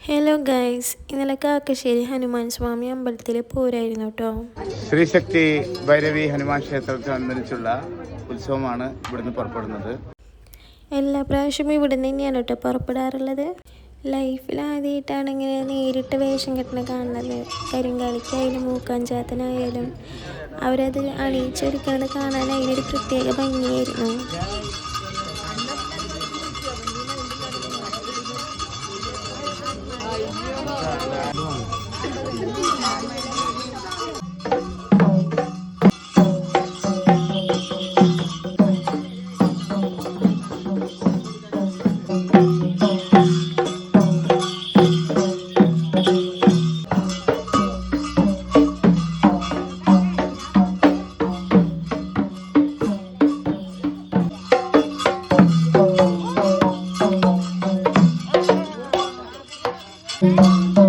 Hello guys, ഇന്നലെ കാക്കശ്ശേരി ഹനുമാൻ സ്വാമി അമ്പലത്തിൽ പോരായിരുന്നു കേട്ടോ. ശ്രീശക്തി ഭൈരവി ഹനുമാൻ ക്ഷേത്രത്തോടനുബന്ധിച്ചുള്ള ഉത്സവമാണ് ഇവിടുന്ന് പുറപ്പെടുന്നത്. എല്ലാ പ്രാവശ്യവും ഇവിടെ നിന്ന് തന്നെയാണ് കേട്ടോ പുറപ്പെടാറുള്ളത്. ലൈഫിൽ ആദ്യമായിട്ടാണ് ഇങ്ങനെ നേരിട്ട് വേഷം കെട്ടണ കാണുന്നത്. കരിങ്കാലിക്കായാലും മൂക്കാഞ്ചാത്തനായാലും അവരത് അണിയിച്ചൊരുക്കുന്നത് കാണാൻ അതിനൊരു പ്രത്യേക ഭംഗിയായിരുന്നു. Thank you.